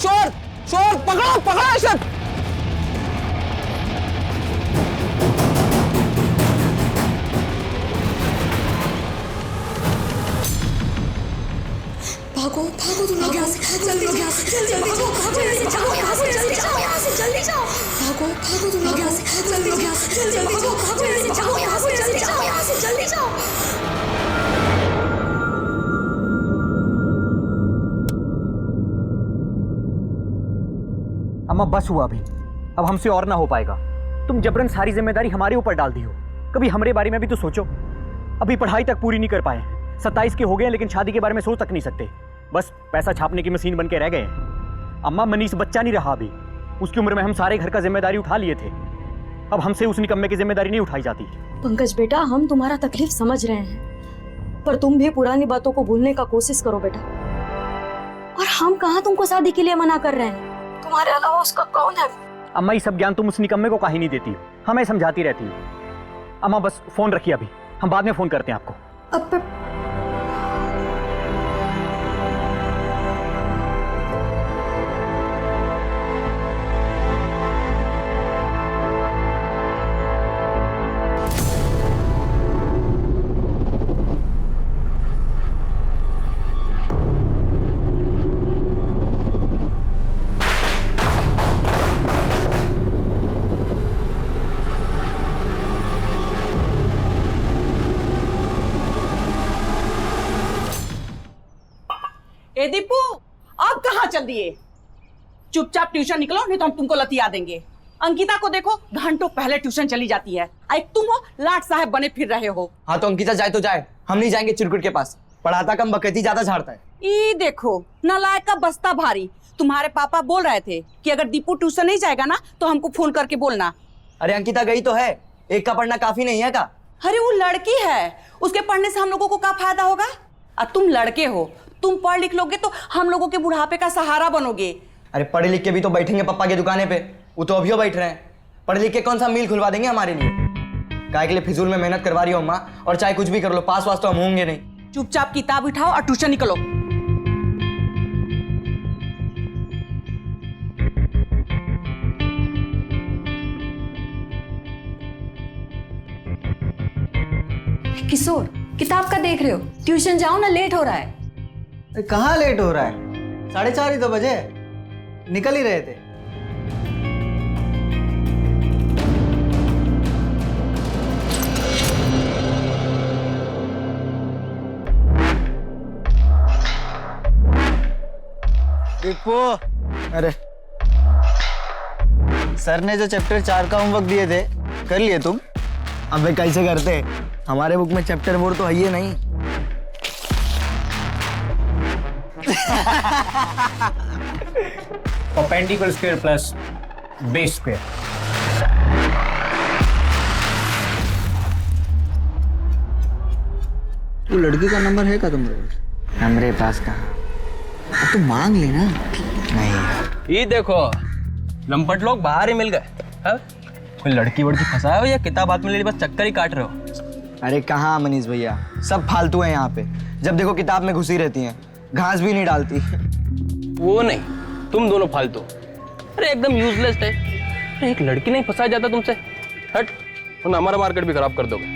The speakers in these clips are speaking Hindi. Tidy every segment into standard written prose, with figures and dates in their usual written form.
चोर चोर पकड़ो पकड़ो इसे। भागो भागो तुम लोग यहाँ से, जल्दी यहाँ से, जल्दी भागो भागो यहाँ से, जाओ यहाँ से, जल्दी जाओ यहाँ से, जल्दी जाओ। भागो भागो तुम लोग यहाँ से, जल्दी यहाँ से, जल्दी भागो भागो यहाँ से, जाओ यहाँ से, जल्दी जाओ यहाँ से, जल्दी जाओ। अम्मा बस हुआ अभी, अब हमसे और ना हो पाएगा। तुम जबरन सारी जिम्मेदारी हमारे ऊपर डाल दी हो। कभी हमारे बारे में भी तो सोचो। अभी पढ़ाई तक पूरी नहीं कर पाए, 27 के हो गए लेकिन शादी के बारे में सोच तक नहीं सकते। बस पैसा छापने की मशीन बन के रह गए। अम्मा मनीष बच्चा नहीं रहा अभी, उसकी उम्र में हम सारे घर का जिम्मेदारी उठा लिए थे। अब हमसे उस निकम्मे की जिम्मेदारी नहीं उठाई जाती। पंकज बेटा, हम तुम्हारा तकलीफ समझ रहे हैं, पर तुम भी पुरानी बातों को भूलने का कोशिश करो बेटा। और हम कहाँ तुमको शादी के लिए मना कर रहे हैं, तुम्हारे अलावा उसका कौन है? अम्मा ये सब ज्ञान तुम उस निकम्मे को काहे नहीं देती हो, हमें समझाती रहती हो। अम्मा बस फोन रखिए अभी, हम बाद में फोन करते हैं आपको। अब ए दीपू, अब कहाँ चल दिए? चुपचाप ट्यूशन निकलो, नहीं तो हम तुमको लतिया देंगे। अंकिता को देखो, घंटों पहले ट्यूशन चली जाती है। एक तुम हो, लाट साहब बने फिर रहे हो। हाँ तो अंकिता जाए तो जाए, हम नहीं जाएंगे चिरकुट के पास। पढ़ाता कम, बकैती ज्यादा झाड़ता है। ई देखो, नालायक का बस्ता भारी। तुम्हारे पापा बोल रहे थे कि अगर दीपू ट्यूशन नहीं जाएगा ना तो हमको फोन करके बोलना। अरे अंकिता गई तो है, एक का पढ़ना काफी नहीं है का? अरे वो लड़की है, उसके पढ़ने से हम लोगों को क्या फायदा होगा? और तुम लड़के हो, तुम पढ़ लिख लोगे तो हम लोगों के बुढ़ापे का सहारा बनोगे। अरे पढ़े लिख के भी तो बैठेंगे पप्पा की दुकाने पे, वो तो अभी बैठ रहे हैं। पढ़ लिख के कौन सा मील खुलवा देंगे हमारे लिए? काय के लिए फिजूल में मेहनत करवा रही हो अम्मा, और चाहे कुछ भी कर लो, पास वास तो हम होंगे नहीं। चुपचाप किताब उठाओ और ट्यूशन निकलो। किशोर, किताब का देख रहे हो? ट्यूशन जाओ ना, लेट हो रहा है। कहाँ लेट हो रहा है? 4:30 ही तो बजे, निकल ही रहे थे। दीपू, अरे सर ने जो चैप्टर 4 का होमवर्क दिए थे, कर लिए तुम? अबे कैसे करते, हमारे बुक में चैप्टर बोर्ड तो है ही नहीं। Perpendicular square plus base square. वो लड़की का नंबर है का तुम्हारे? हमारे पास कहाँ? तो मांग लेना। नहीं। ये देखो, लंपट लोग बाहर ही मिल गए। हाँ? कोई लड़की वड़की फंसाए हो या किताब हाथ में ले ली बस चक्कर ही काट रहे हो? अरे कहाँ मनीष भैया, सब फालतू है यहाँ पे। जब देखो किताब में घुसी रहती हैं, घास भी नहीं डालती। वो नहीं, तुम दोनों फालतू। अरे एकदम यूजलेस थे। अरे एक लड़की नहीं फंसाया जाता तुमसे। हट, वरना हमारा मार्केट भी खराब कर दोगे।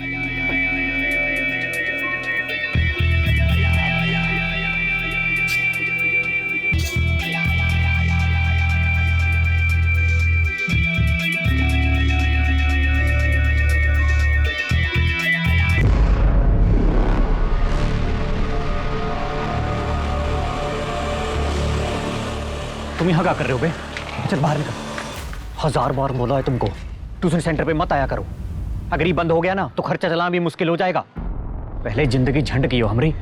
तुम यहाँ क्या कर रहे हो बे? चल बाहर निकल। 1000 बार बोला है तुमको, ट्यूशन सेंटर पे मत आया करो। अगर ये बंद हो गया ना तो खर्चा चलाना भी मुश्किल हो जाएगा। पहले जिंदगी झंड की हो हमारी,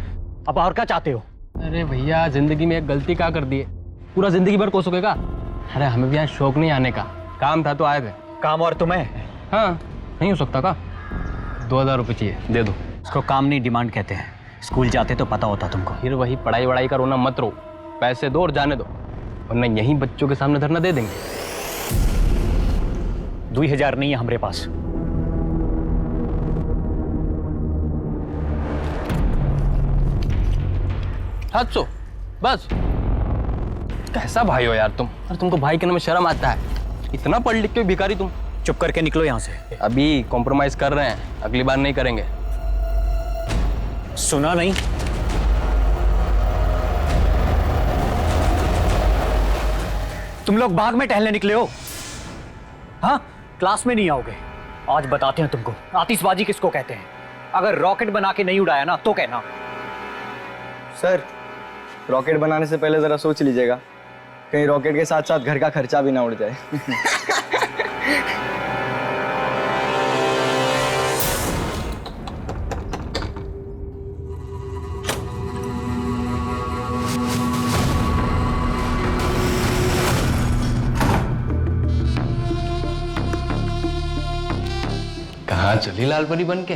अब और क्या चाहते हो? अरे भैया, जिंदगी में एक गलती क्या कर दी है, पूरा जिंदगी भर कोसोगे का? अरे हमें भी यहाँ शौक नहीं आने का, काम था तो आए थे। काम और तुम्हें? हाँ, नहीं हो सकता का? 2000 रुपये चाहिए, दे दो। इसको काम नहीं डिमांड कहते हैं। स्कूल जाते तो पता होता तुमको। फिर वही पढ़ाई वढ़ाई का रोना मत रो, पैसे दो और जाने दो, वरना यहीं बच्चों के सामने धरना दे देंगे। 2000 नहीं है हमारे पास। हाथ सो बस। कैसा भाई हो यार तुम? और तुमको भाई कहने में शर्म आता है? इतना पढ़ लिख के भी भिखारी तुम। चुप करके निकलो यहाँ से। अभी कॉम्प्रोमाइज कर रहे हैं, अगली बार नहीं करेंगे। सुना नहीं? तुम लोग बाग में टहलने निकले हो? हाँ, क्लास में नहीं आओगे। आज बताते हैं तुमको आतिशबाजी किसको कहते हैं। अगर रॉकेट बना के नहीं उड़ाया ना तो कहना। सर, रॉकेट बनाने से पहले जरा सोच लीजिएगा, कहीं रॉकेट के साथ साथ घर का खर्चा भी ना उड़ जाए। कहाँ चली लाल परी बन के?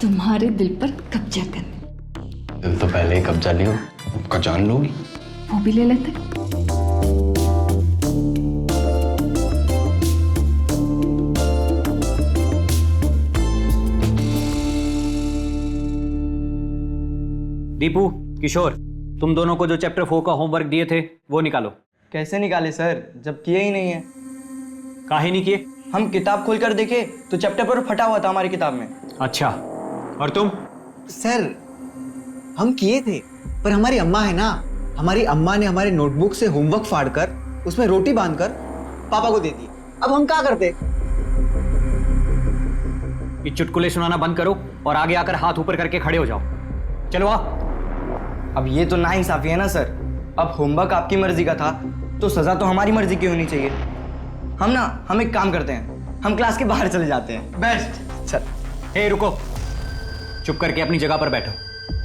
तुम्हारे दिल पर कब्जा करने। दिल तो पहले ही कब्जा लियो, उसका जान लोगी। वो भी ले लेते। दीपू, किशोर, तुम दोनों को जो चैप्टर 4 का होमवर्क दिए थे वो निकालो। कैसे निकाले सर, जब किए ही नहीं है? काहे नहीं किए? हम किताब खोलकर देखे तो चैप्टर पर फटा हुआ था हमारी किताब में। अच्छा, और तुम? सर हम किए थे, पर हमारी अम्मा है ना, हमारी अम्मा ने हमारे नोटबुक से होमवर्क फाड़कर उसमें रोटी बांधकर पापा को दे दी। अब हम क्या करते? ये चुटकुले सुनाना बंद करो और आगे आकर हाथ ऊपर करके खड़े हो जाओ। चलो आ। अब ये तो नाइंसाफी है ना सर। अब होमवर्क आपकी मर्जी का था तो सजा तो हमारी मर्जी की होनी चाहिए। हम एक काम करते हैं, हम क्लास के बाहर चले जाते हैं। बेस्ट। सर, हे रुको, चुप करके अपनी जगह पर बैठो।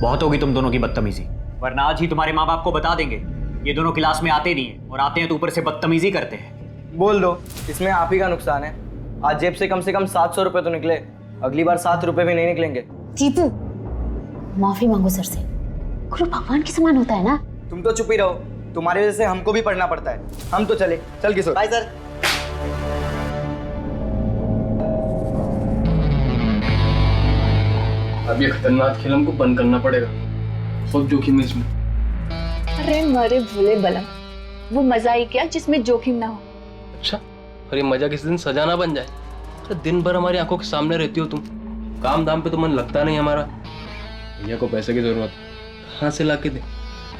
बहुत होगी तुम दोनों की बदतमीजी, वरना आज ही तुम्हारे माँ बाप को बता देंगे। ये दोनों क्लास में आते नहीं है, और आते हैं तो ऊपर से बदतमीजी करते हैं। बोल दो, इसमें आप ही का नुकसान है। आज जेब से कम 700 रुपए तो निकले, अगली बार 7 रुपए भी नहीं निकलेंगे। दीपू, माफी मांगो सर से। गुरु भगवान के समान होता है ना। तुम तो चुप ही रहो, तुम्हारी वजह से हमको भी पढ़ना पड़ता है। हम तो चले। चल किशोर। Bye sir. अब ये खतरनाक खेल हमको बंद करना पड़ेगा। बहुत जोखिम है इसमें। अरे मरे भोले बलम, वो मजा ही क्या जिसमें जोखिम ना हो। अच्छा, और ये मजा किसी दिन सजा ना बन जाए। अरे दिन भर हमारी आंखों के सामने रहती हो तुम, काम धाम पे तो मन लगता नहीं हमारा। भैया को पैसे की जरूरत, कहाँ से ला के दे?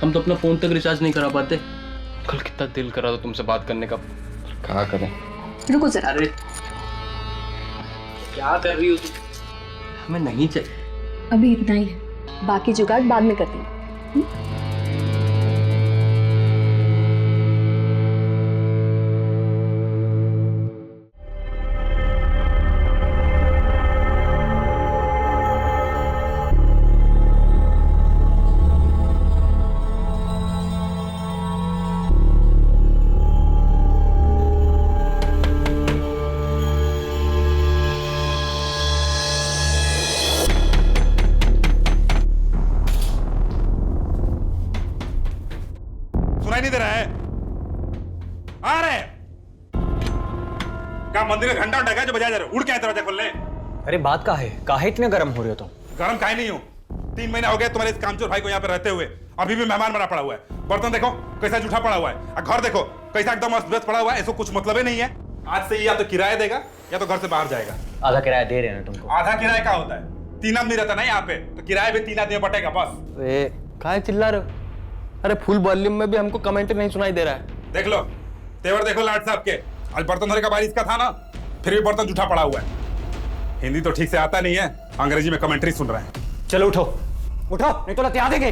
हम तो अपना फोन तक रिचार्ज नहीं करा पाते। कल कितना दिल करा था तुमसे बात करने का, क्या करें? रुको जरा। अरे क्या कर रही हो तुम? हमें नहीं चाहिए। अभी इतना ही है, बाकी जुगाड़ बाद में करती हूँ। सुनाई नहीं दे रहा है? आ रहे क्या मंदिर का घंटा उठा जो बजा जा रहे हो? उड़ के आए दरवाजा खोलने। अरे बात का है, काहे इतने गर्म हो रहे हो तुम? गरम काहे नहीं हूँ, 3 महीने हो गए तुम्हारे इस कामचोर भाई को यहाँ पे रहते हुए। अभी भी मेहमान बना पड़ा हुआ है। बर्तन देखो कैसा जूठा पड़ा हुआ है, और घर देखो कैसा एकदम अस्त पड़ा हुआ है। इसको कुछ मतलब ही नहीं है। आज से या तो किराया देगा या तो घर से बाहर जाएगा। आधा किराया दे रहे हैं तुमको। आधा किराया क्या होता है? 3 आदमी रहता ना यहाँ पे, तो किराया भी 3 आदमी बटेगा बस। अरे काहे चिल्ला रहे हो? अरे फुल वॉल्यूम में भी हमको कमेंट नहीं सुनाई दे रहा है। देख लो तेवर, देखो लाट साहब के। आज बर्तन धोने का बारिश का था ना, फिर भी बर्तन जूठा पड़ा हुआ है। हिंदी तो ठीक से आता नहीं है, अंग्रेजी में कमेंट्री सुन रहे हैं। चलो उठो उठो, नहीं तो लतिया देंगे।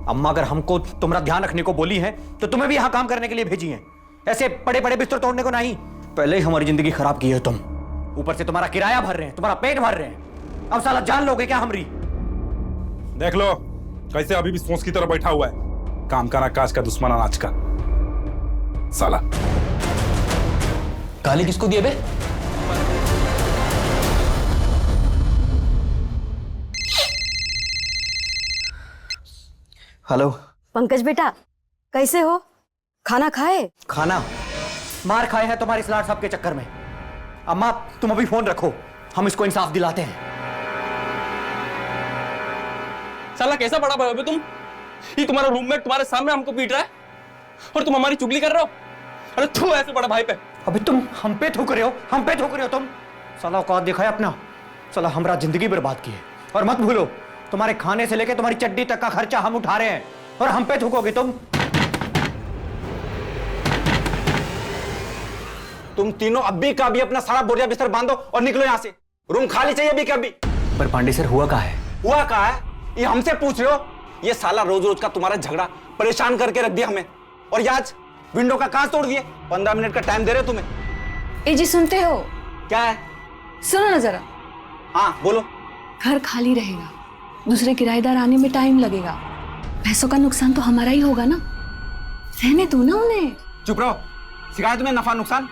अम्मा अगर हमको तुम्हारा ध्यान रखने को बोली है तो तुम्हें भी यहाँ काम करने के लिए भेजी है, ऐसे बड़े बड़े बिस्तर तोड़ने को नहीं। पहले ही हमारी जिंदगी खराब की है तुम, ऊपर से तुम्हारा किराया भर रहे हैं, तुम्हारा पेट भर रहे हैं। अब साला जान लोगे क्या हमरी? देख लो कैसे अभी भी सोच की तरह बैठा हुआ है। काम का ना काज का, दुश्मन अनाज का साला। गाली किसको दिए बे? हेलो पंकज बेटा, कैसे हो? खाना खाए? खाना मार खाए हैं तुम्हारे स्लाट साहब के चक्कर में। अम्मा तुम अभी फोन रखो, हम इसको इंसाफ दिलाते हैं। साला कैसा बड़ा भाई हो बे तुम? ये तुम्हारा रूममेट तुम्हारे सामने हमको पीट रहा है। और तुम हमारी चुगली कर रहे हो। अरे तू ऐसे बड़ा भाई पे। अबे तुम हम पे थूक रहे हो, हम पे थूक रहे हो तुम। साला औकात दिखाया अपना, साला हमारा जिंदगी बर्बाद की है। और मत भूलो, तुम्हारे खाने से लेके तुम्हारी चड्डी तक का खर्चा हम उठा रहे हैं और हम पे थूकोगे तुम। तुम तीनों अभी का भी अपना सारा बोरिया बिस्तर बांधो और निकलो यहाँ से। रूम खाली चाहिए अभी का भी। पर पांडे सर हुआ कहाँ है? हुआ कहाँ है ये हमसे पूछ रहे हो? ये साला रोज रोज का तुम्हारा झगड़ा परेशान करके रख दिया हमें। और ये आज विंडो का कांच तोड़ दिए। 15 मिनट का टाइम दे रहे हो तुम्हें। ए जी सुनते हो? क्या है? सुनो ना जरा। हाँ बोलो। घर खाली रहेगा, दूसरे किराएदार आने में टाइम लगेगा, पैसों का नुकसान तो हमारा ही होगा ना। रहने दो ना उन्हें। चुप रहो, सिखाया तुम्हें नफा नुकसान।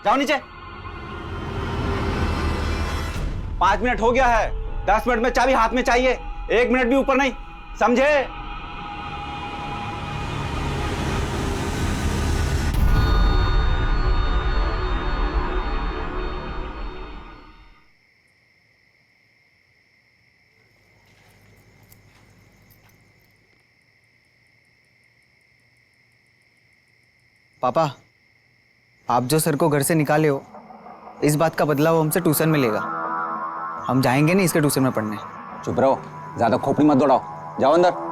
जाओ नीचे। 5 मिनट हो गया है, 10 मिनट में चाबी हाथ में चाहिए, 1 मिनट भी ऊपर नहीं, समझे? पापा, आप जो सर को घर से निकाले हो, इस बात का बदला वो हमसे ट्यूशन में लेगा। हम जाएंगे नहीं इसके ट्यूशन में पढ़ने। चुप रहो, ज्यादा खोपड़ी मत दौड़ाओ, जाओ अंदर।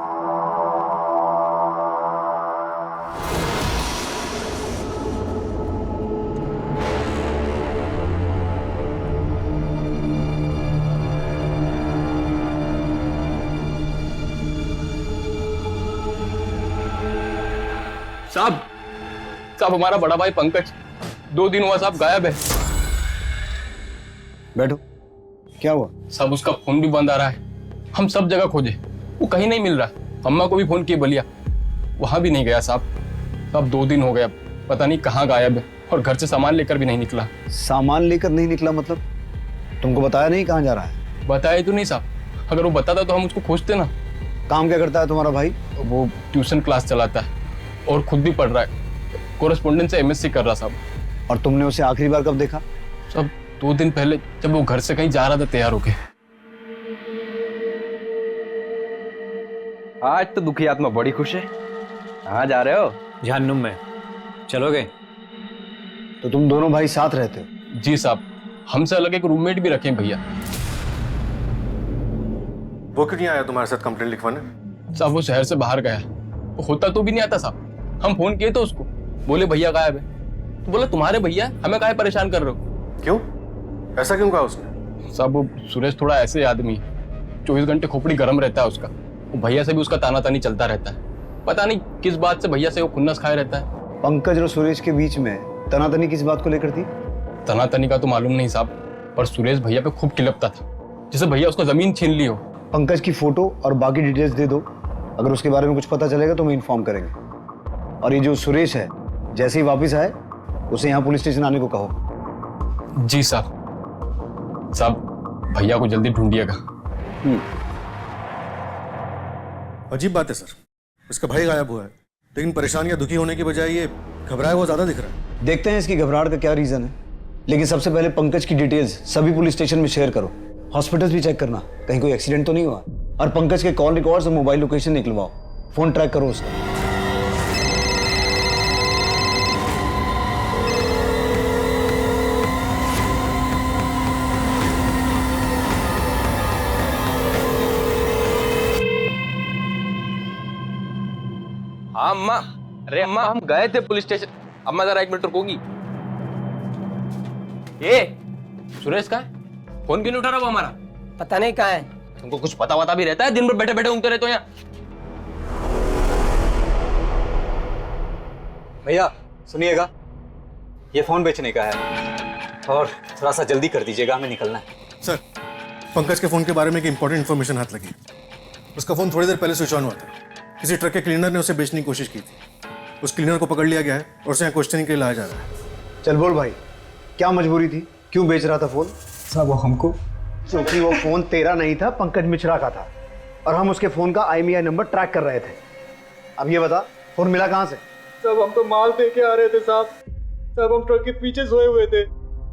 साहब हमारा बड़ा भाई पंकज 2 दिन हुआ साहब गायब है। बैठो। क्या हुआ? साहब उसका फोन भी बंद आ रहा है, हम सब जगह खोजे, वो कहीं नहीं मिल रहा। अम्मा को भी फोन किए बलिया, वहां भी नहीं गया साहब 2 दिन हो गया, पता नहीं कहाँ गायब है। और घर से सामान लेकर भी नहीं निकला। सामान लेकर नहीं निकला मतलब? तुमको बताया नहीं कहाँ जा रहा है? बताया तो नहीं साहब, अगर वो बताता तो हम उसको खोजते ना। काम क्या करता है तुम्हारा भाई? वो ट्यूशन क्लास चलाता है और खुद भी पढ़ रहा है, कोरेस्पोंडेंट से MSc कर रहा साहब। और तुमने उसे आखिरी बार कब देखा? साहब 2 दिन पहले, जब वो घर से कहीं जा रहा था तैयार होके। आज तो दुखी आत्मा बड़ी खुश है। कहाँ जा रहे हो? जहन्नुम में। चलोगे? तो तुम दोनों भाई साथ रहते हो? जी साहब, हमसे अलग एक रूममेट भी रखे भैया। वो क्यों नहीं आया तुम्हारे साथ कंप्लेंट लिखवाने? साहब वो शहर से बाहर गया, वो होता तो भी नहीं आता साहब। हम फोन किए तो उसको, बोले भैया गायब है। तो बोला तुम्हारे भैया, हमें काहे परेशान कर रहे हो? क्यों? ऐसा क्यों कहा उसने? साहब वो सुरेश थोड़ा ऐसे आदमी, 24 घंटे खोपड़ी गर्म रहता है उसका। वो भैया से भी उसका ताना तानी चलता रहता है, पता नहीं किस बात से भैया से वो खुन्नस खाए रहता है। पंकज और सुरेश के बीच में तनातनी किस बात को लेकर थी? तनातनी का तो मालूम नहीं साहब, पर सुरेश भैया पे खूब किलपता था, जैसे भैया उसका जमीन छीन ली हो। पंकज की फोटो और बाकी डिटेल्स दे दो, अगर उसके बारे में कुछ पता चलेगा तो हम इन्फॉर्म करेंगे। और ये जो सुरेश है, जैसे ही वापस आए उसे यहाँ पुलिस स्टेशन आने को कहो। जी साहब भैया को जल्दी ढूंढिएगा। अजीब बात है सर, इसका भाई गायब हुआ है, लेकिन परेशान या दुखी होने की बजाय ये घबराया हुआ ज्यादा दिख रहा है। देखते हैं इसकी घबराहट का क्या रीजन है, लेकिन सबसे पहले पंकज की डिटेल्स सभी पुलिस स्टेशन में शेयर करो। हॉस्पिटल्स भी चेक करना, कहीं कोई एक्सीडेंट तो नहीं हुआ। और पंकज के कॉल रिकॉर्ड्स और मोबाइल लोकेशन निकलवाओ, फोन ट्रैक करो उसका। हाँ अम्मा, अरे अम्मा हम गए थे पुलिस स्टेशन। अम्मा जरा 1 मिनट रुकोगी? ये सुरेश कहाँ है? फोन क्यों नहीं उठा रहा वो हमारा? पता नहीं कहाँ है। तुमको कुछ पता वता भी रहता है? दिन भर बैठे बैठे ऊँगते रहते हो यहाँ। भैया सुनिएगा, ये फोन बेचने का है और थोड़ा सा जल्दी कर दीजिएगा, हमें निकलना है। सर, पंकज के फोन के बारे में एक इंपॉर्टेंट इन्फॉर्मेशन हाथ लगी। उसका फोन थोड़ी देर पहले स्विच ऑन हुआ था। किसी ट्रक के क्लीनर ने उसे बेचने की कोशिश की थी। उस क्लीनर को पकड़ लिया गया है और उसे यहाँ क्वेश्चनिंग के लिए लाया जा रहा है। चल बोल भाई, क्या मजबूरी थी? क्यों बेच रहा था फोन? साहब वो हमको, क्योंकि वो फोन तेरा नहीं था, पंकज मिश्रा का था, और हम उसके फोन का IMEI नंबर ट्रैक कर रहे थे। अब ये बता, फोन मिला कहाँ से? साहब हम तो माल दे के आ रहे थे साहब हम ट्रक के पीछे सोए हुए थे।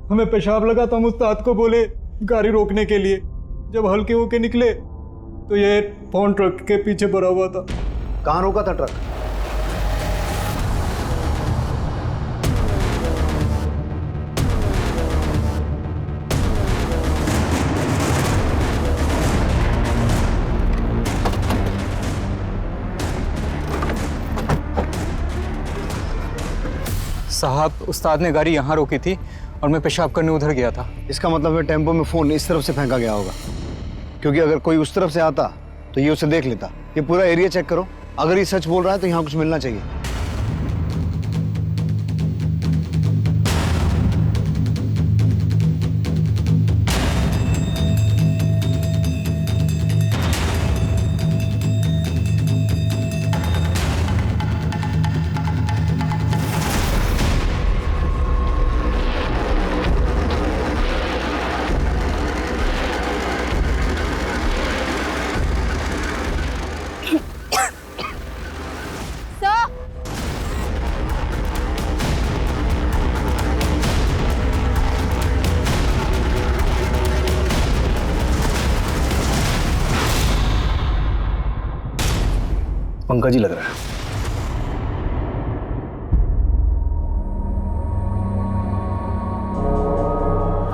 हमें पेशाब लगा तो हम उस्ताद को बोले गाड़ी रोकने के लिए। जब हल्के होके निकले तो ये फोन ट्रक के पीछे भरा हुआ था। कहाँ रोका था ट्रक? साहब, उस्ताद ने गाड़ी यहाँ रोकी थी और मैं पेशाब करने उधर गया था। इसका मतलब है टेम्पो में फ़ोन इस तरफ से फेंका गया होगा, क्योंकि अगर कोई उस तरफ से आता तो ये उसे देख लेता। ये पूरा एरिया चेक करो, अगर ये सच बोल रहा है तो यहाँ कुछ मिलना चाहिए। पंकज ही लग रहा है।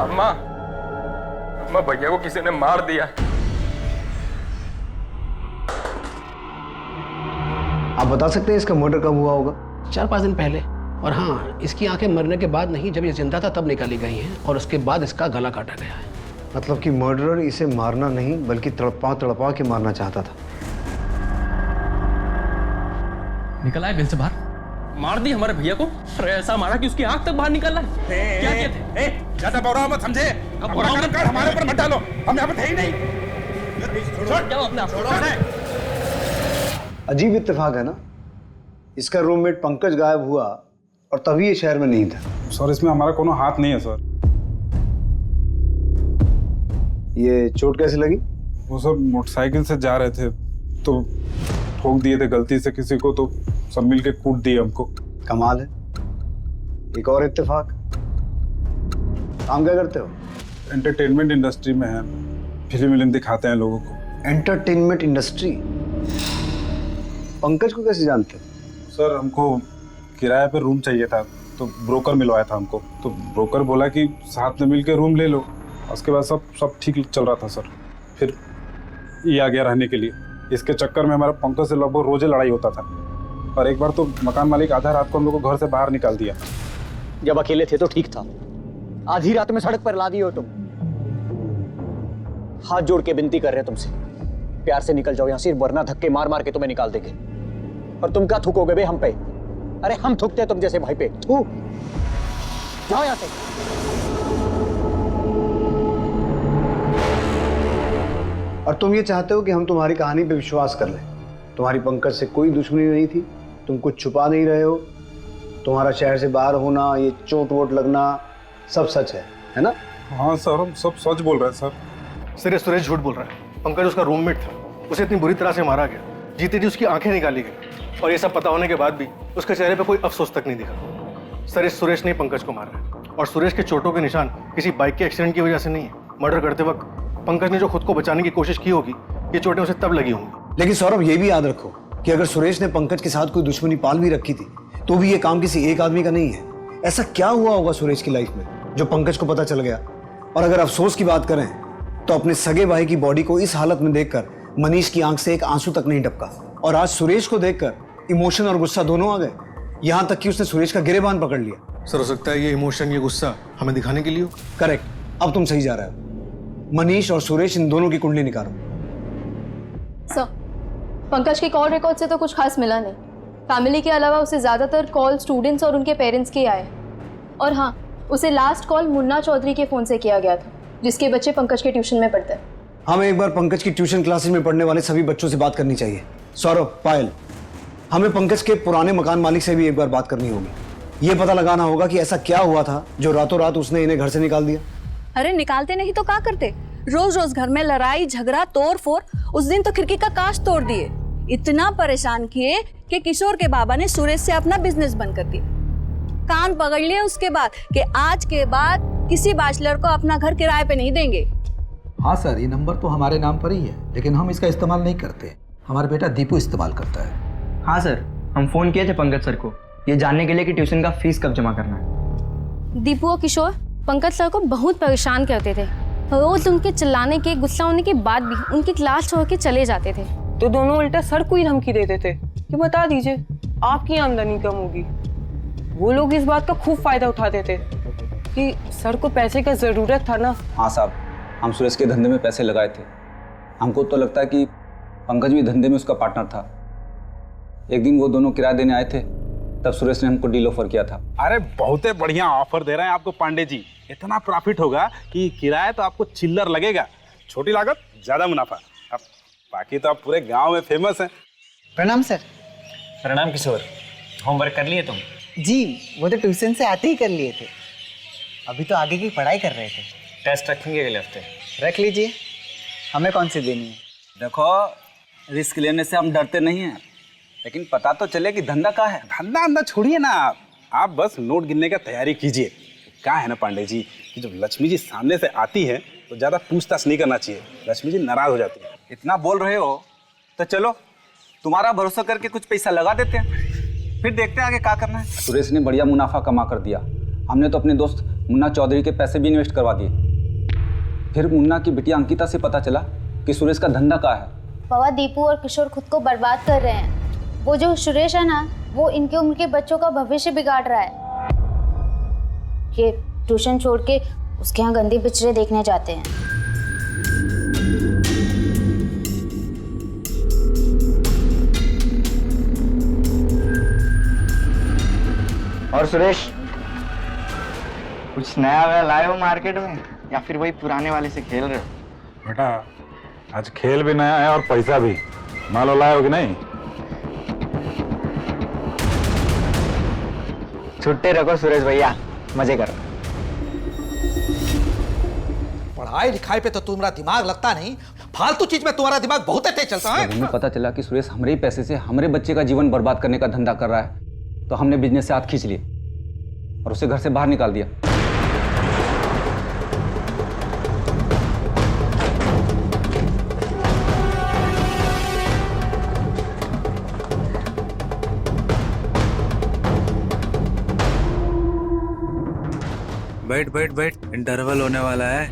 अम्मा, अम्मा भैया को किसी ने मार दिया। आप बता सकते हैं इसका मर्डर कब हुआ होगा? 4-5 दिन पहले। और हाँ, इसकी आंखें मरने के बाद नहीं, जब ये जिंदा था तब निकाली गई हैं और उसके बाद इसका गला काटा गया है। मतलब कि मर्डरर इसे मारना नहीं बल्कि तड़पा के मारना चाहता था। निकला है बिल से बाहर, मार दी हमारे भैया को। अरे ऐसा मारा कि उसकी आंख तक बाहर निकल रहा है। क्या किए थे? ज्यादा बौरा मत समझे, अपना कदम काट हमारे ऊपर मत डालो, हम यहाँ पे थे ही नहीं। छोड़ जाओ अपना। अजीब इत्तेफाक है ना, इसका रूममेट पंकज गायब हुआ और तभी ये शहर में नहीं था। सर इसमें हमारा कोनो हाथ नहीं है सर। ये चोट कैसे लगी? वो सब मोटरसाइकिल से जा रहे थे तो ठोक दिए थे गलती से किसी को, तो सब मिलके कूट दिए हमको। कमाल है। एक और इत्तेफाक। काम क्या करते हो? एंटरटेनमेंट इंडस्ट्री में है, फिल्म दिखाते हैं लोगों को। Entertainment industry? पंकज को कैसे जानते हो? सर हमको किराए पे रूम चाहिए था तो ब्रोकर मिलवाया था हमको, तो ब्रोकर बोला कि साथ में मिलके रूम ले लो। उसके बाद सब ठीक चल रहा था सर। फिर ये आ गया रहने के लिए। इसके चक्कर में हमारा पंकज से लगभग रोजे लड़ाई होता था और एक बार तो मकान मालिक आधा रात को हम लोग को घर से बाहर निकाल दिया। जब अकेले थे तो ठीक था, आधी रात में सड़क पर ला दिए हो तुम। हाथ जोड़ के विनती कर रहे हैं तुमसे, प्यार से निकल जाओ यहाँ से, वरना धक्के मार मार के तुम्हें निकाल देंगे। और तुम क्या थूकोगे बे हम पे? अरे हम थूकते हैं तुम जैसे भाई पे। थू जाओ यहाँ से। और तुम ये चाहते हो कि हम तुम्हारी कहानी पे विश्वास कर लें? तुम्हारी पंकज से कोई दुश्मनी नहीं थी, तुम कुछ छुपा नहीं रहे हो, तुम्हारा शहर से बाहर होना, ये चोट वोट लगना सब सच है ना? हाँ सर, हम सब सच बोल रहे हैं सर। सर ये सुरेश झूठ बोल रहा है। पंकज उसका रूममेट था, उसे इतनी बुरी तरह से मारा गया, जीते जी उसकी आंखें निकाली गई और ये सब पता होने के बाद भी उसके चेहरे पे कोई अफसोस तक नहीं दिखा। सर इस सुरेश ने पंकज को मारा है और सुरेश के चोटों के निशान किसी बाइक के एक्सीडेंट की वजह से नहीं है। मर्डर करते वक्त पंकज ने जो खुद को बचाने की कोशिश की होगी, ये चोटें उसे तब लगी होंगी। लेकिन सौरभ ये भी याद रखो कि अगर सुरेश ने पंकज के साथ कोई दुश्मनी पाल भी रखी थी तो भी ये काम किसी एक आदमी का नहीं है। ऐसा क्या हुआ होगा सुरेश की लाइफ में जो पंकज को पता चल गया? और अगर अफसोस की बात करें तो अपने सगे भाई की बॉडी को इस हालत में देखकर मनीष की आंख से एक आंसू तक नहीं टपका, और आज सुरेश को देखकर इमोशन और गुस्सा दोनों आ गए, यहाँ तक कि उसने सुरेश का गिरेबान पकड़ लिया। सर हो सकता है ये इमोशन, ये गुस्सा हमें दिखाने के लिए हो। करेक्ट, अब तुम सही जा रहे हो। मनीष और सुरेश इन दोनों की कुंडली निकालो। सर, पंकज के कॉल रिकॉर्ड से तो कुछ खास मिला नहीं। फैमिली के अलावा उसे ज़्यादातर कॉल स्टूडेंट्स और उनके पेरेंट्स के आए। और हाँ, उसे लास्ट कॉल मुन्ना चौधरी के फ़ोन से किया गया था, जिसके बच्चे पंकज के ट्यूशन में पढ़ते हैं। हमें एक बार पंकज की ट्यूशन क्लासेस में पढ़ने वाले सभी बच्चों से बात करनी चाहिए। सौरभ, पायल, हमें पंकज के पुराने मकान मालिक से भी एक बार बात करनी होगी। ये पता लगाना होगा कि ऐसा क्या हुआ था जो रातों रात उसने इन्हें घर से निकाल दिया। अरे निकालते नहीं तो क्या करते? रोज रोज घर में लड़ाई झगड़ा तोड़ फोड़। उस दिन तो खिड़की का कांच तोड़ दिए। इतना परेशान किए कि किशोर के बाबा ने सुरेश से अपना बिजनेस बंद कर दिया। कान पकड़ लिए उसके बाद कि आज के बाद किसी बैचलर को अपना घर किराए पे नहीं देंगे। हाँ सर, ये नंबर तो हमारे नाम पर ही है, लेकिन हम इसका इस्तेमाल नहीं करते। हमारा बेटा दीपू इस्तेमाल करता है। हाँ सर, हम फ़ोन किए थे पंकज सर को ये जानने के लिए कि ट्यूशन का फीस कब जमा करना है। दीपू और किशोर पंकज सर को बहुत परेशान करते थे। रोज उनके चिल्लाने के, गुस्सा होने के बाद भी उनकी क्लास छोड़ के चले जाते थे। तो दोनों उल्टा सर को ही धमकी देते थे कि बता दीजिए आपकी आमदनी कम होगी। वो लोग इस बात का खूब फायदा उठाते थे कि सर को पैसे का जरूरत था ना। हाँ साहब, हम सुरेश के धंधे में पैसे लगाए थे। हमको तो लगता है कि पंकज भी धंधे में उसका पार्टनर था। एक दिन वो दोनों किराया देने आए थे, तब सुरेश ने हमको डील ऑफर किया था। अरे बहुत बढ़िया ऑफर दे रहे हैं आपको पांडे जी। इतना प्रॉफिट होगा कि किराया तो आपको चिल्लर लगेगा, छोटी लागत ज्यादा मुनाफा। अब बाकी तो आप पूरे गांव में फेमस हैं। प्रणाम सर। प्रणाम किशोर, होमवर्क कर लिए तुम? जी, वो तो ट्यूशन से आते ही कर लिए थे। अभी तो आगे की पढ़ाई कर रहे थे। टेस्ट रखेंगे अगले हफ्ते। रख लीजिए, हमें कौन सी देनी है? देखो, रिस्क लेने से हम डरते नहीं हैं, लेकिन पता तो चले कि धंधा कहाँ है। धंधा अंधा छोड़िए ना, आप बस नोट गिनने का तैयारी कीजिए। क्या है ना पांडे जी कि जब लक्ष्मी जी सामने से आती है तो ज्यादा पूछताछ नहीं करना चाहिए, लक्ष्मी जी नाराज हो जाती है। इतना बोल रहे हो तो चलो तुम्हारा भरोसा करके कुछ पैसा लगा देते हैं, फिर देखते हैं आगे क्या करना है। सुरेश ने बढ़िया मुनाफा कमा कर दिया। हमने तो अपने दोस्त मुन्ना चौधरी के पैसे भी इन्वेस्ट करवा दिए। फिर मुन्ना की बिटिया अंकिता से पता चला कि सुरेश का धंधा क्या है। बाबा, दीपू और किशोर खुद को बर्बाद कर रहे हैं। वो जो सुरेश है ना, वो इनके उम्र के बच्चों का भविष्य बिगाड़ रहा है। ये ट्यूशन छोड़ के उसके यहाँ गंदी पिक्चरें देखने जाते हैं। और सुरेश, कुछ नया वया लाए हो मार्केट में या फिर वही पुराने वाले से खेल रहे हो? बेटा, आज खेल भी नया है और पैसा भी। मालो लाए हो कि नहीं? छुट्टे रखो सुरेश भैया, मजे करो। पढ़ाई लिखाई पे तो तुम्हारा दिमाग लगता नहीं, फालतू चीज में तुम्हारा दिमाग बहुत तेज चलता है। हमें पता चला कि सुरेश हमारे ही पैसे से हमारे बच्चे का जीवन बर्बाद करने का धंधा कर रहा है, तो हमने बिजनेस से हाथ खींच लिए और उसे घर से बाहर निकाल दिया। बैठ बैठ बैठ, इंटरवल होने वाला है।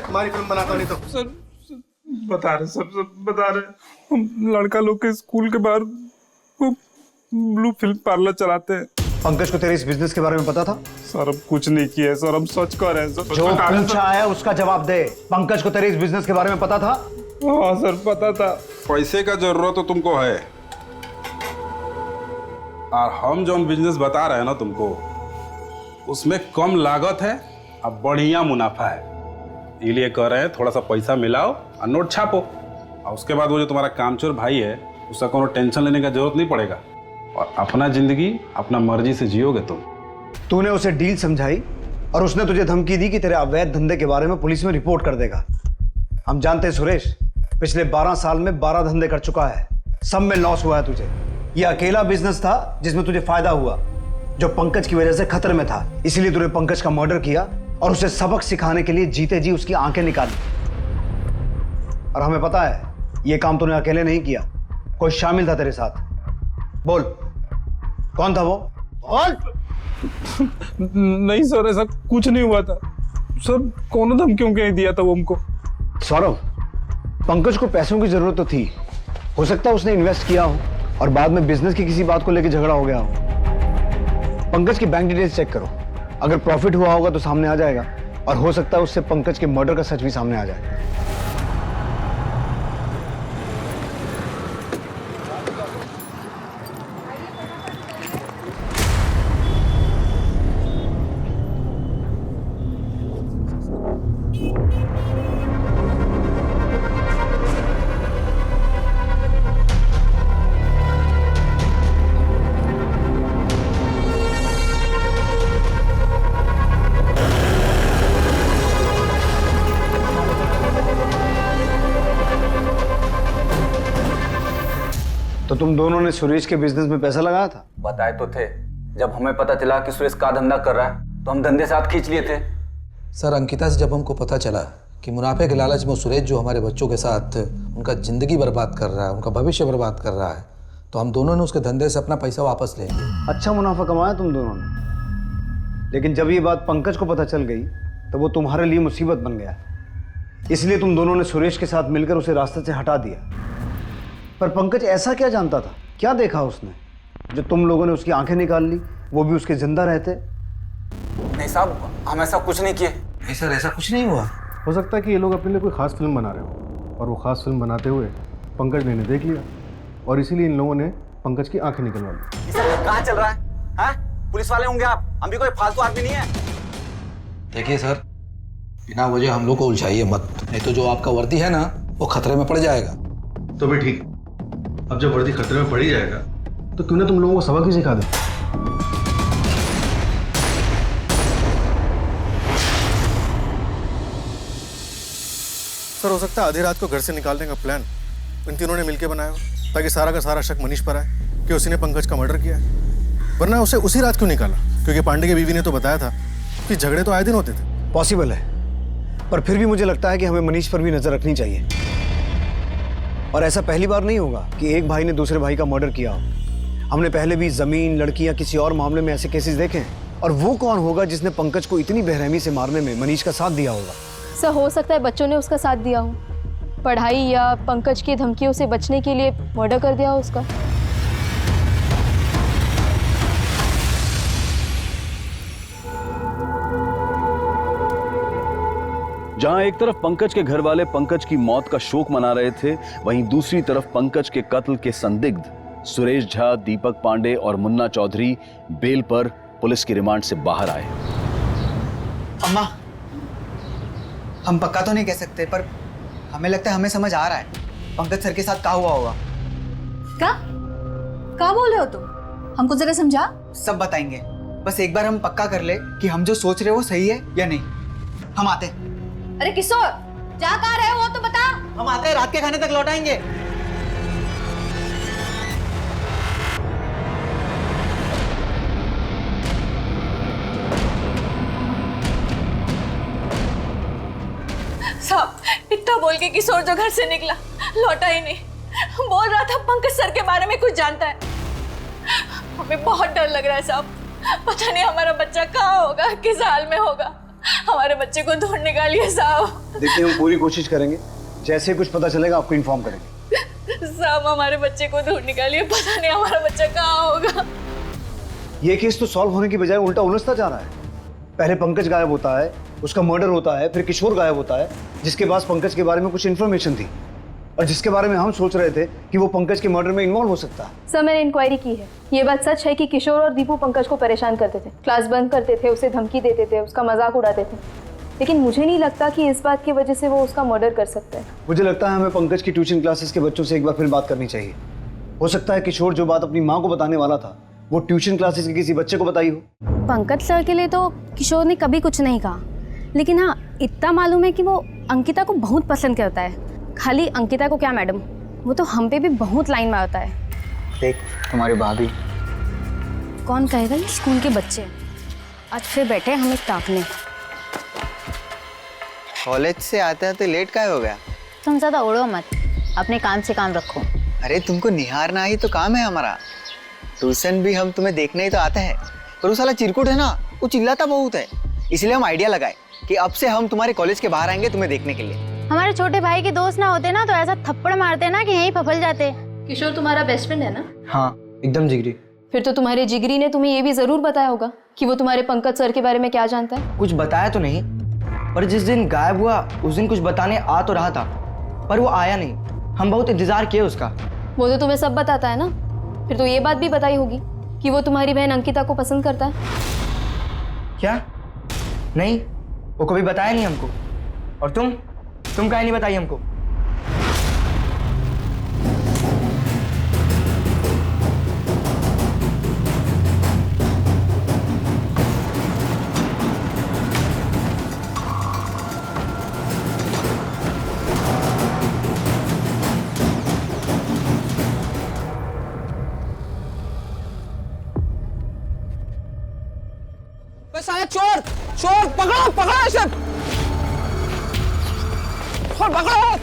हमारी फिल्म बनाता नहीं तो सर बता रहे, सब बता रहे। हम लड़का लोग के स्कूल के बाहर वो ब्लू फिल्म पार्लर चलाते हैं। पंकज को तेरे इस बिजनेस के बारे में पता था? सर अब कुछ नहीं किया सर, हम सच कह रहे हैं सर। जो पूछा है उसका जवाब दे। पंकज को तेरे इस बिजनेस के बारे में पता था? हाँ सर, पता था। पैसे का जरूरत तो तुमको है, और हम जो बिजनेस बता रहे हैं ना तुमको, उसमें कम लागत है और बढ़िया मुनाफा है। इसलिए कह रहे हैं थोड़ा सा पैसा मिलाओ और नोट छापो, और उसके बाद वो जो तुम्हारा कामचोर भाई है उसका कोनो टेंशन लेने का जरूरत नहीं पड़ेगा, और अपना जिंदगी अपना मर्जी से जियोगे तुम। तूने उसे डील समझाई और उसने तुझे धमकी दी कि तेरे अवैध धंधे के बारे में पुलिस में रिपोर्ट कर देगा। हम जानते हैं सुरेश, पिछले 12 साल में 12 धंधे कर चुका है, सब में लॉस हुआ है तुझे। यह अकेला बिजनेस था जिसमें तुझे फायदा हुआ, जो पंकज की वजह से खतरे में था। इसीलिए तूने पंकज का मर्डर किया और उसे सबक सिखाने के लिए जीते जी उसकी आंखें निकाली। और हमें पता है यह काम तूने अकेले नहीं किया, कोई शामिल था तेरे साथ। बोल, कौन था वो? बोल। नहीं सर, ऐसा कुछ नहीं हुआ था सर। कौन धमकियों के दिया था वो हमको? सौरभ, पंकज को पैसों की जरूरत तो थी, हो सकता है उसने इन्वेस्ट किया हो और बाद में बिजनेस की किसी बात को लेकर झगड़ा हो गया हो। पंकज की बैंक डिटेल्स चेक करो, अगर प्रॉफिट हुआ होगा तो सामने आ जाएगा, और हो सकता है उससे पंकज के मर्डर का सच भी सामने आ जाए। तो तुम दोनों ने सुरेश के बिजनेस में पैसा लगाया था? बताए तो थे। जब हमें पता चला कि सुरेश का धंधा कर रहा है तो हम धंधे से हाथ खींच लिए थे। सर, अंकिता से जब हमको पता चला कि मुनाफे के लालच में सुरेश जो हमारे बच्चों के साथ उनका जिंदगी बर्बाद कर रहा है, उनका भविष्य बर्बाद कर रहा है, तो हम दोनों ने उसके धंधे से अपना पैसा वापस ले लिया। अच्छा मुनाफा कमाया तुम दोनों ने, लेकिन जब ये बात पंकज को पता चल गई तो वो तुम्हारे लिए मुसीबत बन गया। इसलिए तुम दोनों ने सुरेश के साथ मिलकर उसे रास्ते से हटा दिया। पर पंकज ऐसा क्या जानता था, क्या देखा उसने जो तुम लोगों ने उसकी आंखें निकाल ली, वो भी उसके जिंदा रहते? नहीं साहब, हम ऐसा कुछ नहीं किए। नहीं सर, ऐसा कुछ नहीं हुआ। हो सकता है कि ये लोग अपने लिए कोई खास फिल्म बना रहे हो और वो खास फिल्म बनाते हुए पंकज ने इन्हें देख लिया और इसीलिए इन लोगों ने पंकज की आंखें निकलवा ली। कहाँ चल रहा है? हाँ? पुलिस वाले होंगे आप, हम भी कोई फालतू आदमी नहीं है। देखिए सर, बिना वजह हम लोग को उलझाइए मत, नहीं तो जो आपका वर्दी है ना वो खतरे में पड़ जाएगा। तो भी ठीक, अब जब वर्दी खतरे में पड़ ही जाएगा तो क्यों ना तुम लोगों को सबक ही सिखा दे। सर, हो सकता है आधी रात को घर से निकालने का प्लान इन तीनों ने मिलकर बनाया हो, ताकि सारा का सारा शक मनीष पर आए कि उसने पंकज का मर्डर किया है। वरना उसे उसी रात क्यों निकाला? क्योंकि पांडे की बीवी ने तो बताया था कि झगड़े तो आए दिन होते थे। पॉसिबल है, पर फिर भी मुझे लगता है कि हमें मनीष पर भी नजर रखनी चाहिए। और ऐसा पहली बार नहीं होगा कि एक भाई ने दूसरे भाई का मर्डर किया हो। हमने पहले भी जमीन, लड़कियां, किसी और मामले में ऐसे केसेस देखे हैं। और वो कौन होगा जिसने पंकज को इतनी बेरहमी से मारने में मनीष का साथ दिया होगा? सर, हो सकता है बच्चों ने उसका साथ दिया हो, पढ़ाई या पंकज की धमकियों से बचने के लिए मर्डर कर दिया हो उसका। जहां एक तरफ पंकज के घर वाले पंकज की मौत का शोक मना रहे थे, वहीं दूसरी तरफ पंकज के कत्ल के संदिग्ध सुरेश झा, दीपक पांडे और मुन्ना चौधरी बेल पर पुलिस की रिमांड से बाहर आए। अम्मा, हम पक्का तो नहीं कह सकते, पर हमें लगता है हमें समझ आ रहा है पंकज सर के साथ क्या हुआ होगा। क्या बोल रहे हो तुम? हमको जरा समझा। सब बताएंगे, बस एक बार हम पक्का कर ले कि हम जो सोच रहे हो वो सही है या नहीं। हम आते हैं। अरे किशोर, जा कहाँ रहे हो वो तो बता। हम आते हैं, रात के खाने तक लौट आएंगे। साहब, इतना बोल के किशोर जो घर से निकला लौटा ही नहीं। बोल रहा था पंकज सर के बारे में कुछ जानता है। हमें बहुत डर लग रहा है साहब, पता नहीं हमारा बच्चा कहाँ होगा, किस हाल में होगा। हमारे बच्चे को ढूंढ निकालिए साहब। देखिए, हम पूरी कोशिश करेंगे, जैसे कुछ पता चलेगा आपको इन्फॉर्म करेंगे। साहब, हमारे बच्चे को ढूंढ निकालिए, पता नहीं हमारा बच्चा कहाँ होगा। ये केस तो सॉल्व होने की बजाय उल्टा उलझता जा रहा है। पहले पंकज गायब होता है, उसका मर्डर होता है, फिर किशोर गायब होता है, जिसके पास पंकज के बारे में कुछ इन्फॉर्मेशन थी और जिसके बारे में हम सोच रहे थे कि वो पंकज के मर्डर में इन्वॉल्व हो सकता है। सर, मैंने इंक्वायरी की है। ये बात सच है कि किशोर और दीपू पंकज को परेशान करते थे, क्लास बंद करते थे, उसे धमकी देते थे, उसका मजाक उड़ाते थे। लेकिन मुझे नहीं लगता कि इस बात की वजह से वो उसका मर्डर कर सकते हैं। मुझे लगता है हमें पंकज की ट्यूशन क्लासेस के बच्चों से एक बार फिर बात करनी चाहिए। हो सकता है किशोर जो बात अपनी माँ को बताने वाला था वो ट्यूशन क्लासेस के किसी बच्चे को बताई हो। पंकज सर के लिए तो किशोर ने कभी कुछ नहीं कहा, लेकिन हाँ इतना मालूम है कि वो अंकिता को बहुत पसंद करता है। खाली अंकिता को क्या मैडम, वो तो हम पे भी बहुत लाइन मारता है। देख, तुम्हारी भाभी। कौन कहेगा, ये स्कूल के बच्चे। आज फिर बैठे हमें ताकने। कॉलेज से आते आते लेट काहे हो गया? तुम ज़्यादा उड़ो मत, अपने काम से काम रखो। अरे तुमको निहारना ही तो काम है हमारा। ट्यूशन भी हम तुम्हें देखने ही तो आते हैं, पर वो साला चिरकुट है ना, वो चिल्लाता बहुत है। इसलिए हम आइडिया लगाए कि अब से हम तुम्हारे कॉलेज के बाहर आएंगे तुम्हें देखने के लिए। हमारे छोटे भाई के दोस्त ना होते ना तो ऐसा थप्पड़ मारते ना कि यहीं फफल जाते। किशोर तुम्हारा बेस्ट फ्रेंड है ना? हाँ, एकदम जिगरी। फिर तो तुम्हारे जिगरी ने तुम्हें ये भी जरूर बताया होगा कि वो तुम्हारे पंकज सर के बारे में क्या जानता है। कुछ बताया तो नहीं, पर जिस दिन गायब हुआ उस दिन कुछ बताने आ तो रहा था, पर वो आया नहीं। हम बहुत इंतजार किए उसका। वो तो तुम्हें सब बताता है ना, फिर तो ये बात भी बताई होगी कि वो तुम्हारी बहन अंकिता को पसंद करता है। क्या? नहीं, वो कभी बताया नहीं हमको। और तुम काहे नहीं बताई हमको? बस आया चोर, चोर पकड़ो, पकड़ो इसे, पकड़ो।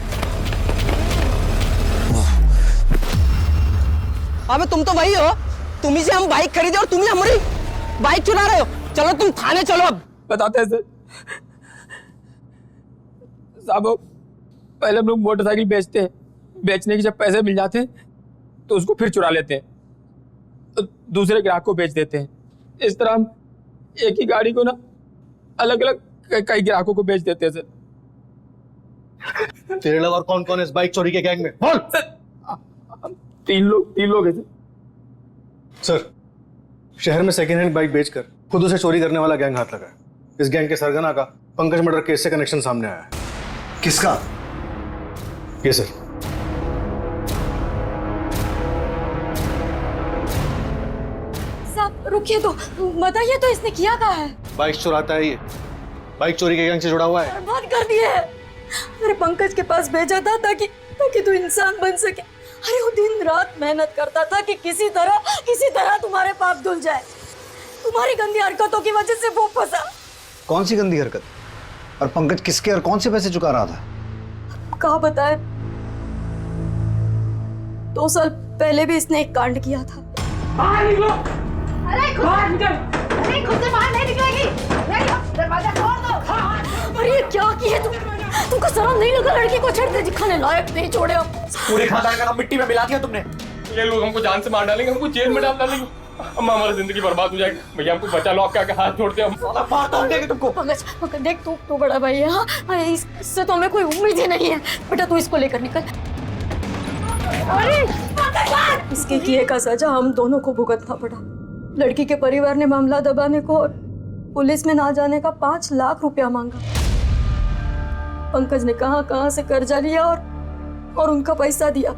अबे तुम तो वही हो, तुम्ही से हम बाइक खरीदे और तुम ही हमारी बाइक चुरा रहे हो। चलो तुम थाने चलो। अब बताते हैं सर। साहब, पहले हम लोग मोटरसाइकिल बेचते हैं, बेचने के जब पैसे मिल जाते हैं तो उसको फिर चुरा लेते हैं, तो दूसरे ग्राहक को बेच देते हैं। इस तरह हम एक ही गाड़ी को ना अलग अलग कई ग्राहकों को बेच देते हैं सर। तेरे अलावा और कौन कौन है इस बाइक चोरी के गैंग में? बोल। तीन लोग हैं सर। शहर में सेकेंड हैंड बाइक बेचकर खुद उसे चोरी करने वाला गैंग हाथ लगा है। इस गैंग के सरगना का पंकज मर्डर केस से कनेक्शन सामने आया है। किसका? ये सर। साहब रुकिए तो, बताइए तो इसने किया क्या है? बाइक चुराता है ये, बाइक चोरी के गैंग से जुड़ा हुआ है। बर्बाद कर दिए है। अरे पंकज के पास भेजा था ताकि तू इंसान बन सके। अरे वो दिन रात मेहनत करता था कि किसी तरह तुम्हारे पाप धुल जाए। तुम्हारी गंदी हरकतों की वजह से वो फंसा। कौन सी गंदी हरकत? और पंकज किसके और कौन से पैसे चुका रहा था? कहा बताए, 2 साल पहले भी इसने एक कांड किया था। बाहर निकलो। अरे खुद से बाहर नहीं निकलेगी। दरवाजा खोल दो। अरे ये क्या किए तुमको शर्म नहीं लगा? लड़की को छेड़ते दिखाने लायक नहीं छोड़े हम। पूरे खानदान का नाम मिट्टी में मिला दिया तुमने। ये लोग हमको जान से मार डालेंगे, हमको जेल में डाल डालेंगे। अम्मा हमारी जिंदगी बर्बाद हो जाएगी। भैया हमको बचा लो, आपके आगे हाथ जोड़ते हम। मार तोड़ देंगे तुमको। पंकज देख, तू बड़ा भाई है। हाँ, इससे तो हमें कोई उम्मीद ही नहीं है। बेटा तू इसको लेकर निकल। अरे इसके किए का सजा हम दोनों को भुगतना पड़ा। लड़की के परिवार ने मामला दबाने को और पुलिस में ना जाने का 5 लाख रुपया मांगा। पंकज ने कहां से कर्जा लिया और उनका पैसा दिया।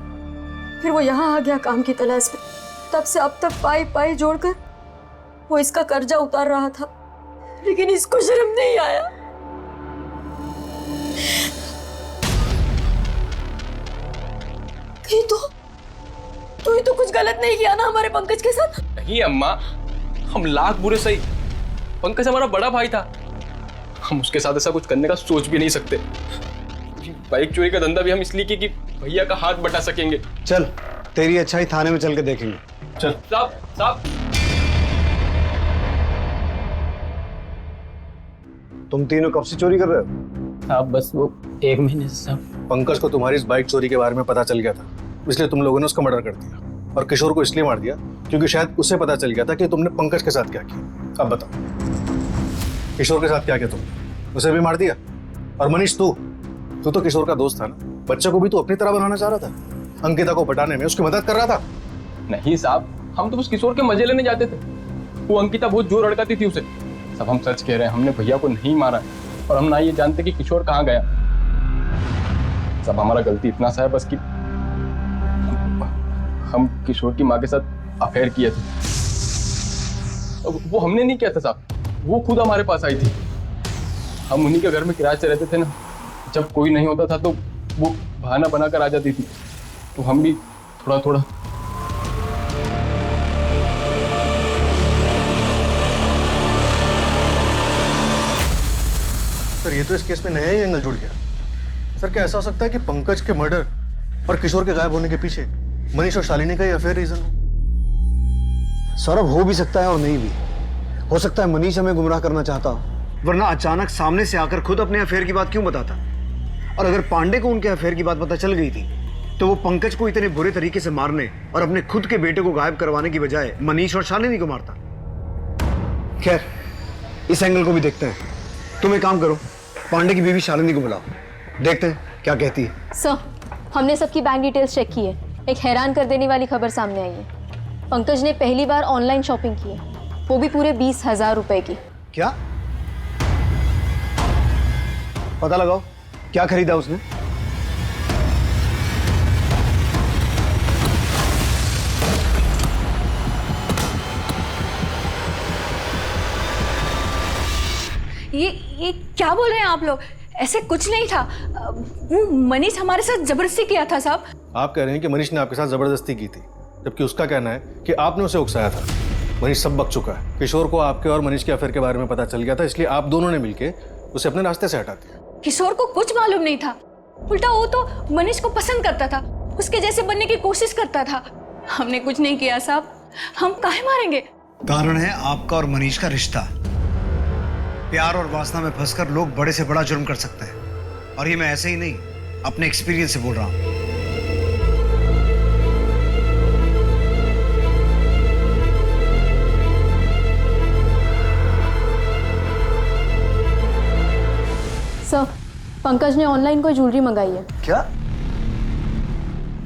फिर वो यहाँ आ गया काम की तलाश में। तब से अब तक पाई जोड़कर वो इसका कर्जा उतार रहा था, लेकिन इसको शर्म नहीं आया। कहीं तो कुछ गलत नहीं किया ना हमारे पंकज के साथ? नहीं अम्मा, हम लाख बुरे सही, पंकज हमारा बड़ा भाई था। हम उसके साथ ऐसा कुछ करने का सोच भी नहीं सकते। बाइक चोरी का धंधा भी हम इसलिए कि भैया का हाथ बटा सकेंगे। चल तेरी अच्छाई थाने में चल के देखेंगे। चल। साहब तुम तीनों कब से चोरी कर रहे हो? साहब बस वो 1 महीने से साहब। पंकज को तुम्हारी इस बाइक चोरी के बारे में पता चल गया था, इसलिए तुम लोगों ने उसका मर्डर कर दिया। और किशोर को इसलिए मार दिया क्योंकि शायद उसे पता चल गया था कि तुमने पंकज के साथ क्या किया। अब बताओ, किशोर के साथ क्या किया तुमने? उसे भी मार दिया। और मनीष तू तो किशोर का दोस्त था ना, बच्चे को भी तो अपनी तरह बनाना चाह रहा था। अंकिता को पटाने में उसकी मदद कर रहा था। नहीं साहब, हम तो बस किशोर के मजे लेने जाते थे। वो अंकिता बहुत जोर अड़काती थी उसे। सब हम सच कह रहे हैं, हमने भैया को नहीं मारा है और हम ना ये जानते कि किशोर कहाँ गया। सब हमारा गलती इतना सा है बस कि हम किशोर की माँ के साथ अफेयर किए थे। वो हमने नहीं किया था साहब, वो खुद हमारे पास आई थी। हम उन्हीं के घर में किराए से रहते थे ना। जब कोई नहीं होता था तो वो बहाना बनाकर आ जाती थी, तो हम भी थोड़ा थोड़ा। सर ये तो इस केस में नया ही एंगल जुड़ गया। सर क्या ऐसा हो सकता है कि पंकज के मर्डर और किशोर के गायब होने के पीछे मनीष और शालिनी का ही अफेयर रीजन हो? सौरभ हो भी सकता है और नहीं भी हो सकता है। मनीष हमें गुमराह करना चाहता हो, वरना अचानक सामने से आकर खुद अपने अफेयर की बात क्यों बताता? और अगर पांडे को उनके अफेयर की बात पता चल गई थी तो वो पंकज को इतने बुरे तरीके से मारने और अपने खुद के बेटे को गायब करवाने की बजाय मनीष और शालिनी को मारता। खैर इस एंगल को भी देखते हैं। तुम एक काम करो, पांडे की बीवी शालिनी को बुलाओ, देखते हैं क्या कहती है। सर हमने सबकी बैंक डिटेल्स चेक की है। एक हैरान कर देने वाली खबर सामने आई है। पंकज ने पहली बार ऑनलाइन शॉपिंग की है, वो भी पूरे 20,000 रुपए की। क्या? पता लगाओ क्या खरीदा उसने। ये क्या बोल रहे हैं आप लोग? ऐसे कुछ नहीं था। वो मनीष हमारे साथ जबरदस्ती किया था साहब। आप कह रहे हैं कि मनीष ने आपके साथ जबरदस्ती की थी, जबकि उसका कहना है कि आपने उसे उकसाया था। मनीष सब बक चुका है। किशोर को आपके और मनीष के अफेयर के बारे में पता चल गया था, इसलिए आप दोनों ने मिलकर उसे अपने रास्ते से हटा दिया। किशोर को कुछ मालूम नहीं था। उल्टा वो तो मनीष को पसंद करता था, उसके जैसे बनने की कोशिश करता था। हमने कुछ नहीं किया साहब, हम काहे मारेंगे? कारण है आपका और मनीष का रिश्ता। प्यार और वासना में फंसकर लोग बड़े से बड़ा जुर्म कर सकते हैं, और ये मैं ऐसे ही नहीं अपने एक्सपीरियंस से बोल रहा हूं। सर, पंकज ने ऑनलाइन कोई ज्वेलरी मंगाई है। क्या?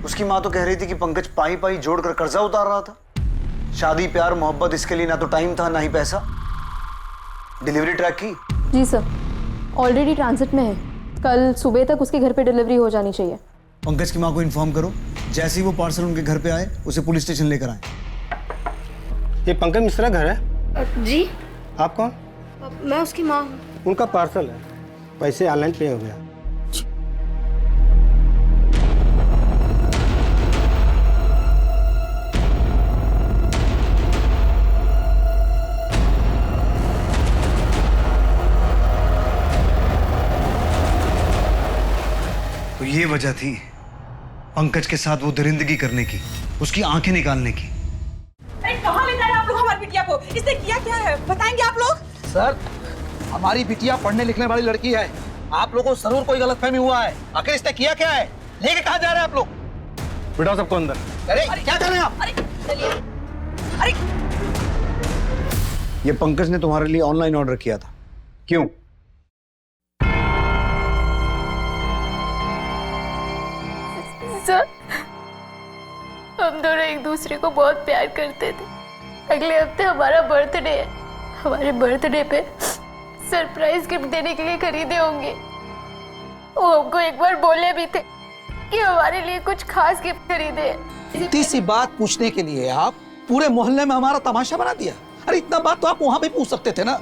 उसकी माँ तो कह रही थी कि पंकज पाई पाई जोड़कर कर्जा उतार रहा था। शादी प्यार मोहब्बत इसके लिए ना तो टाइम था ना ही पैसा। डिलीवरी ट्रैक की? जी सर, ऑलरेडी ट्रांजिट में है। कल सुबह तक उसके घर पे डिलीवरी हो जानी चाहिए। पंकज की माँ को इन्फॉर्म करो, जैसे ही वो पार्सल उनके घर पे आए उसे पुलिस स्टेशन लेकर आए। ये पंकज मिश्रा घर है? जी। आप कौन? मैं उसकी माँ हूँ। उनका पार्सल है, पैसे ऑनलाइन पे हो गया। तो ये वजह थी पंकज के साथ वो दरिंदगी करने की, उसकी आंखें निकालने की। अरे कहाँ ले जा रहे हैं आप लोग हमारी बिटिया को? इसने किया क्या है बताएंगे आप लोग? सर, हमारी बिटिया पढ़ने लिखने वाली लड़की है। आप लोगों को जरूर कोई गलतफहमी हुआ है। आखिर इसने किया क्या है? लेके कहाँ जा रहे हैं आप लोग? बिठाओ सबको अंदर। अरे क्या कर रहे हैं आप? अरे चलिए। अरे ये पंकज ने तुम्हारे लिए ऑनलाइन ऑर्डर किया था, क्यों? सर, हम दोनों एक दूसरे को बहुत प्यार करते थे। अगले हफ्ते हमारा बर्थडे है। हमारे बर्थडे पे सरप्राइज गिफ्ट देने के लिए खरीदे होंगे। वो हमको एक बार बोले भी थे कि हमारे लिए कुछ खास गिफ्ट खरीदे। इतनी सी बात पूछने के लिए आप पूरे मोहल्ले में हमारा तमाशा बना दिया। अरे इतना बात तो आप वहां भी पूछ सकते थे ना।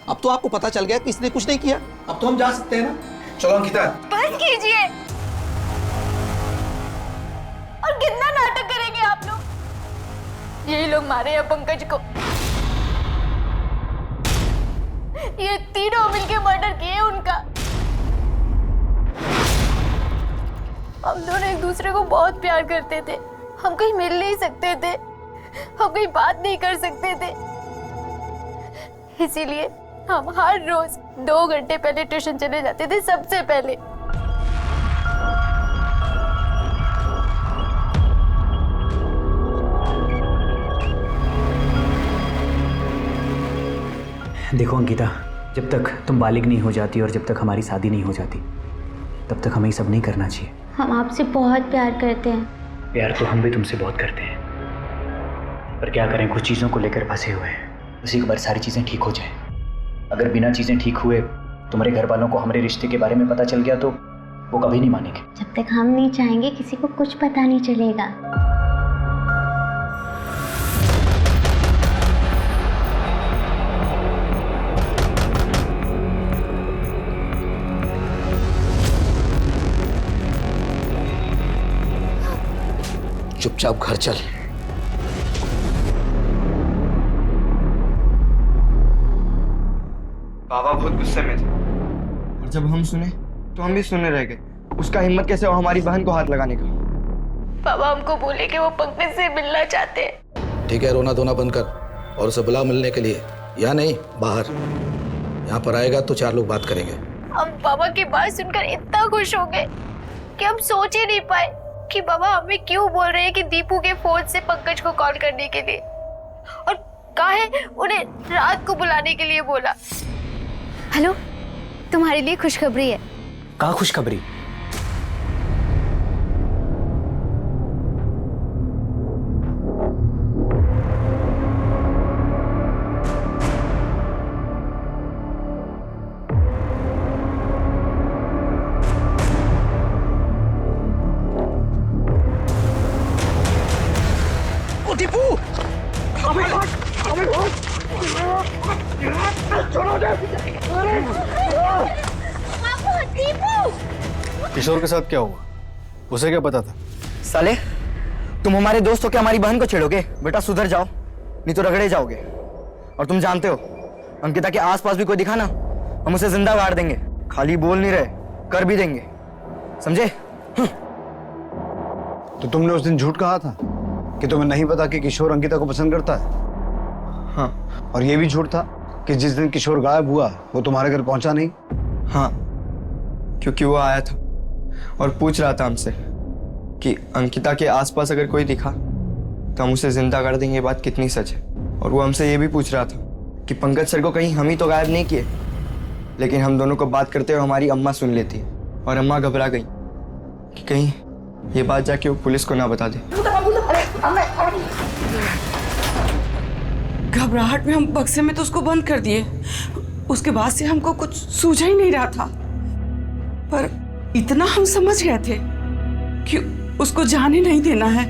अब तो आपको पता चल गया कि इसने कुछ नहीं किया। अब तो हम जा सकते हैं ना? चलो अंकिता। बस कीजिए। और कितना नाटक करेंगे आप लोग? यही लोग मारे हैं पंकज को। ये तीनों मिलके मर्डर किए उनका। हम दोनों एक दूसरे को बहुत प्यार करते थे। हम कहीं मिल नहीं सकते थे, हम कहीं बात नहीं कर सकते थे। इसीलिए हम हर रोज 2 घंटे पहले ट्यूशन चले जाते थे, सबसे पहले। देखो अंकिता, जब तक तुम बालिग नहीं हो जाती और जब तक हमारी शादी नहीं हो जाती तब तक हमें ये सब नहीं करना चाहिए। हम आपसे बहुत प्यार करते हैं। प्यार तो हम भी तुमसे बहुत करते हैं, पर क्या करें, कुछ चीज़ों को लेकर फंसे हुए हैं। उसी के बाद सारी चीज़ें ठीक हो जाएं। अगर बिना चीज़ें ठीक हुए तुम्हारे घर वालों को हमारे रिश्ते के बारे में पता चल गया तो वो कभी नहीं मानेंगे। जब तक हम नहीं चाहेंगे किसी को कुछ पता नहीं चलेगा। चुपचाप घर चल। बाबा बहुत गुस्से में थे और जब हम सुने तो हम भी सुनने रह गए। उसका हिम्मत कैसे हो हमारी बहन को हाथ लगाने का? पापा हमको बोले कि वो पंकज से मिलना चाहते हैं। ठीक है, रोना धोना बंद कर और उसे बुला मिलने के लिए। या नहीं, बाहर। यहाँ पर आएगा तो 4 लोग बात करेंगे। हम पापा की बात सुनकर इतना खुश हो गए कि हम सोच ही नहीं पाए कि बाबा हमें क्यों बोल रहे हैं कि दीपू के फोन से पंकज को कॉल करने के लिए, और काहे उन्हें रात को बुलाने के लिए बोला। हेलो, तुम्हारे लिए खुशखबरी है। कहाँ खुशखबरी? किशोर के साथ क्या हुआ? उसे क्या पता था? साले, तुम हमारे दोस्त हो क्या हमारी बहन को छेड़ोगे? बेटा सुधर जाओ, नहीं तो रगड़े जाओगे। और तुम जानते हो अंकिता के आसपास भी कोई दिखा ना, हम उसे जिंदा गाड़ देंगे। खाली बोल नहीं रहे, कर भी देंगे, समझे? तो तुमने उस दिन झूठ कहा था कि तुम्हें नहीं पता कि किशोर अंकिता को पसंद करता है। हाँ। और ये भी झूठ था कि जिस दिन किशोर गायब हुआ वो तुम्हारे घर पहुंचा नहीं। हाँ, क्योंकि वो आया था और पूछ रहा था हमसे कि अंकिता के आसपास अगर कोई दिखा तो हम उसे जिंदा कर देंगे। बात कितनी सच है। और वो हमसे ये भी पूछ रहा था कि पंकज सर को कहीं हम ही तो गायब नहीं किए। लेकिन हम दोनों को बात करते हुए हमारी अम्मा सुन लेती है और अम्मा घबरा गई कि कहीं ये बात जाके वो पुलिस को ना बता दे। घबराहट में हम बक्से में तो उसको बंद कर दिए। उसके बाद से हमको कुछ सूझा ही नहीं रहा था, पर इतना हम समझ गए थे कि उसको जाने नहीं देना है।